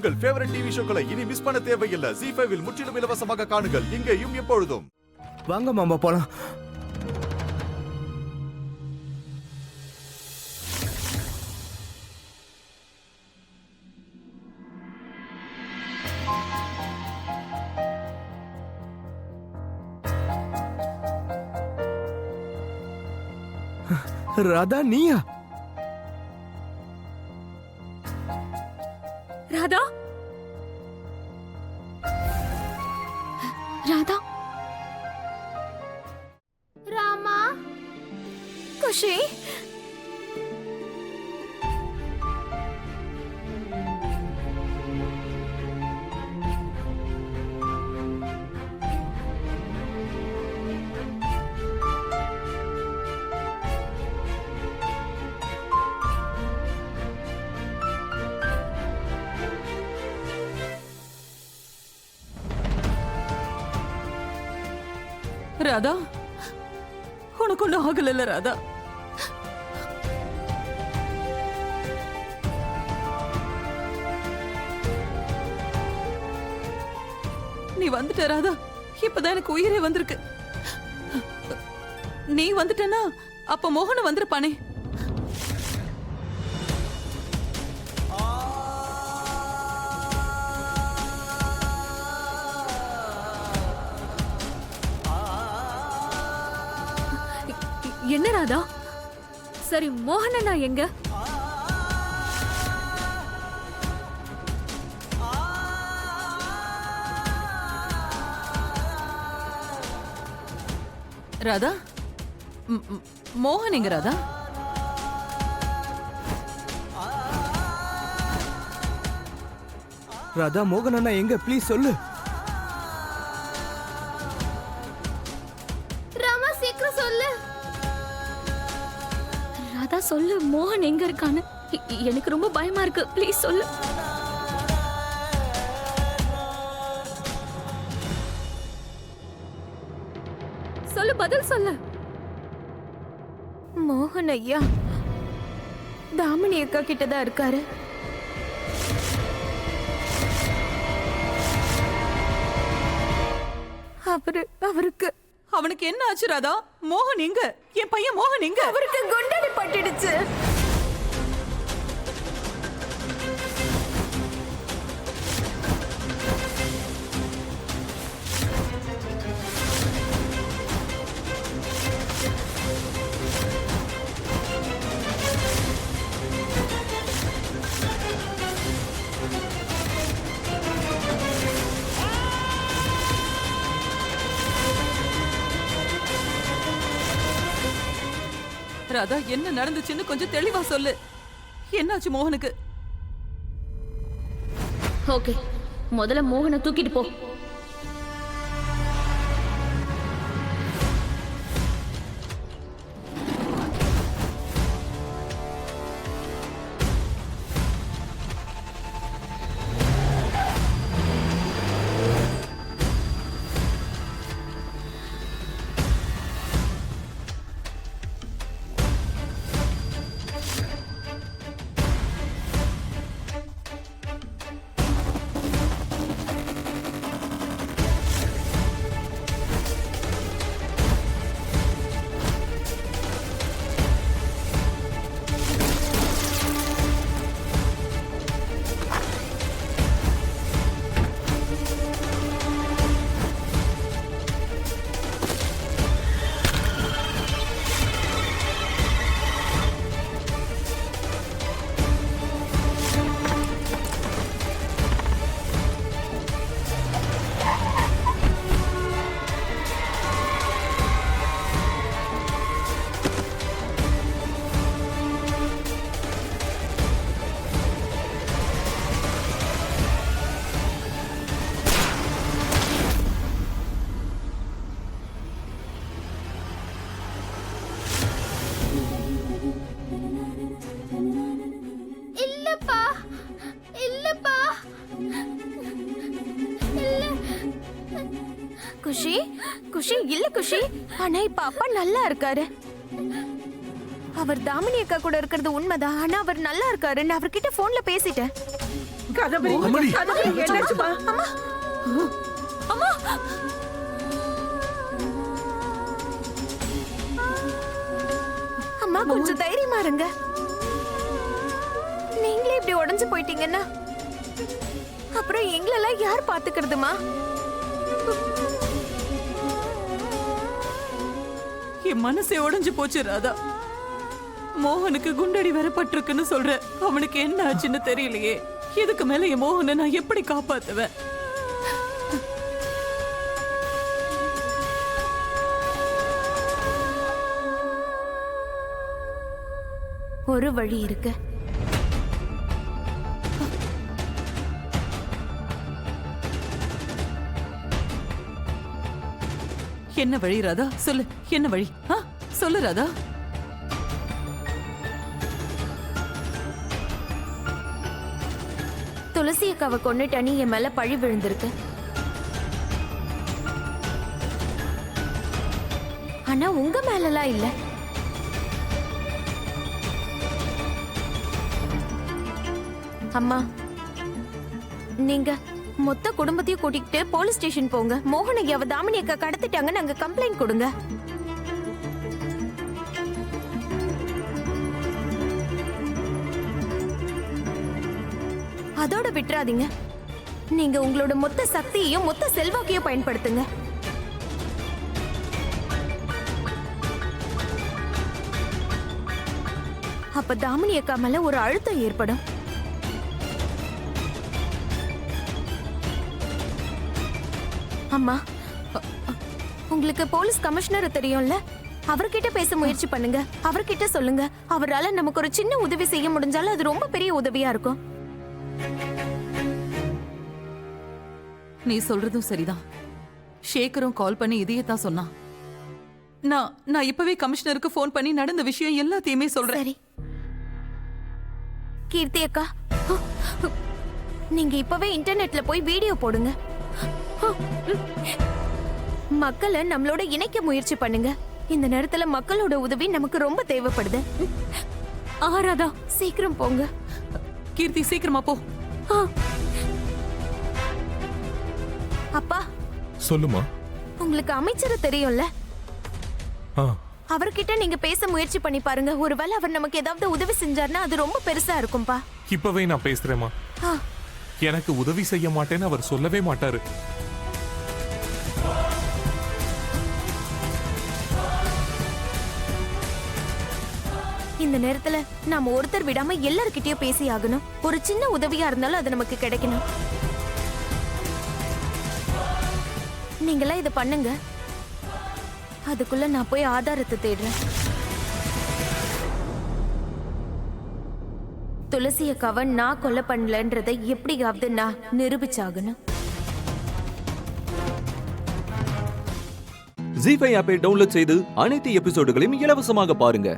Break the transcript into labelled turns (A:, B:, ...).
A: உங்கள் favourite TV ஷோக்களை இனி miss பண்ண தேவையில்லை. ZEE5 இல் முற்றிலும் இலவசமாக காணுங்கள், இங்கேயும் எப்பொழுதும்.
B: வாங்க மாமா போலாம். ராதா நீயா?
C: ராதா ராதா ராமா குஷி
D: ராதா, உனக்கு ஒன்றும் ஆகல ராதா. நீ வந்துட்ட ராதா. இப்பதான் எனக்கு உயிரே வந்திருக்கு. நீ வந்துட்டனா அப்ப மோகன வந்திருப்பானே.
C: என்ன ராதா? சரி மோகனனா எங்க?
D: ராதா, மோகன் எங்க ராதா?
B: ராதா மோகன் அண்ணா எங்க? ப்ளீஸ் சொல்லு.
C: ராமா சீக்கிரம் சொல்லு. ராதா சொல்லு, மோகன் எங்க இருக்கான்னு. எனக்கு ரொம்ப பயமா இருக்கு, ப்ளீஸ் சொல்லு. சொல்லு, பதில் சொல்லு. மோகன் ஐயா தாமினி அக்கா கிட்டதான் இருக்காரு. அவருக்கு
D: அவனுக்கு என்ன ஆச்சு ராதா? மோகன் எங்க? என் பையன் மோகன் எங்க?
C: அவருக்கு குண்டடி பட்டுடுச்சு.
D: ராதா, என்ன நடந்துச்சுன்னு கொஞ்சம் தெளிவா சொல்லு. என்னாச்சு மோகனுக்கு?
C: ஓகே, முதல்ல மோகனை தூக்கிட்டு போ. குஷி குஷி இல்ல குஷி, ஆனா இப்ப அப்பா நல்லா இருக்காரு. அவர் தாமினி அக்கா கூட இருக்கிறது உண்மைதான், ஆனா அவர் நல்லா இருக்காரு. நான் அவர்கிட்ட போன்ல பேசிட்டேன்.
E: கதவு
B: அம்மாடி.
E: என்னாச்சுமா?
C: அம்மா கொஞ்சம் தைரியமா இருங்க. நீங்களே இப்படி உடைஞ்சு போயிட்டீங்கன்னா அப்புறம் எங்களெல்லாம் யார் பாத்துக்கிறதுமா?
D: என் மனசே உடைஞ்சு போச்சு ராதா. மோகனுக்கு குண்டடி வேற பட்டிருக்குன்னு சொல்ற. அவனுக்கு என்ன ஆச்சுன்னு தெரியலையே. இதுக்கு மேல என் மோகனை நான் எப்படி காப்பாத்துவேன்?
C: ஒரு வழி இருக்கு.
D: என்ன வழி ராதா? சொல்லு, என்ன வழி? சொல்லு ராதா.
C: துளசி அக்காவை கொன்னுட்டனி என் மேல பழி விழுந்திருக்கு. ஆனா உங்க மேலலாம் இல்ல. அம்மா, நீங்க மொத்த குடும்பத்தையும் கூட்டிக்கிட்டு போலீஸ் ஸ்டேஷன் போங்க. மோகன் ஐயாவை தாமினி அக்கா கடத்திட்டாங்க, நாங்க கம்ப்ளைண்ட் கொடுங்க. அதோட விட்டுறாதீங்க. நீங்க உங்களோட மொத்த சக்தியையும் மொத்த செல்வாக்கையும் பயன்படுத்துங்க. அப்ப தாமினி அக்கா மேல ஒரு அழுத்தம் ஏற்படும். அம்மா, உங்களுக்கு போலீஸ் கமிஷனர் தெரியும்ல, அவர்கிட்ட பேச முயற்சி பண்ணுங்க. அவர்கிட்ட சொல்லுங்க. அவரால நமக்கு ஒரு சின்ன உதவி செய்ய முடிஞ்சாலும் அது ரொம்ப பெரிய உதவியா இருக்கும்.
D: நீ சொல்றதும் சரிதான். ஷேகரும் கால் பண்ணி இதையே தான் சொன்னான். நான் இப்பவே கமிஷனருக்கு ஃபோன் பண்ணி நடந்த விஷயம் எல்லாத்தையுமே சொல்றேன்.
C: சரி கீர்த்தி அக்கா, நீங்க இப்பவே இன்டர்நெட்ல போய் வீடியோ போடுங்க. மக்களை நம்மளோட இணைக்க முயற்சி பண்ணுங்க. இந்த நேரத்துல மக்களோட உதவி நமக்கு ரொம்ப தேவைப்படுது.
D: ராதா,
C: சீக்கிரம் போங்க.
D: கீர்த்தி சீக்கிரமா போ.
C: அப்பா,
F: சொல்லுமா.
C: உங்களுக்கு அமைச்சர் தெரியும்ல,
F: ஆ,
C: அவர்கிட்ட நீங்க பேச முயற்சி பண்ணி பாருங்க. ஒருவேளை அவர் நமக்கு ஏதாவது உதவி செஞ்சார்னா அது ரொம்ப பெருசா இருக்கும்பா.
F: இப்பவே நான் பேசுறேம்மா.
C: ஆ,
F: எனக்கு உதவி செய்ய மாட்டேன்னு அவர் சொல்லவே மாட்டாரு.
C: இந்த நேரத்துல நாம ஒருத்தர் விடாம எல்லார்கிட்டயும் பேசி ஆகணும். ஒரு சின்ன உதவியா இருந்தாலும் அது நமக்கு கிடைக்கணும். நீங்களா இத பண்ணுங்க. அதுக்குள்ள நான் போய் ஆதாரத்தை தேடுறேன். துளசி அக்காவை நான் கொலை பண்ணலன்றதை எப்படியாவது நான் நிரூபிச்சாகணும்.
G: ஜீ5 ஆப்பை டவுன்லோட் செய்து அனைத்து எபிசோடுகளையும் இலவசமாக பாருங்க.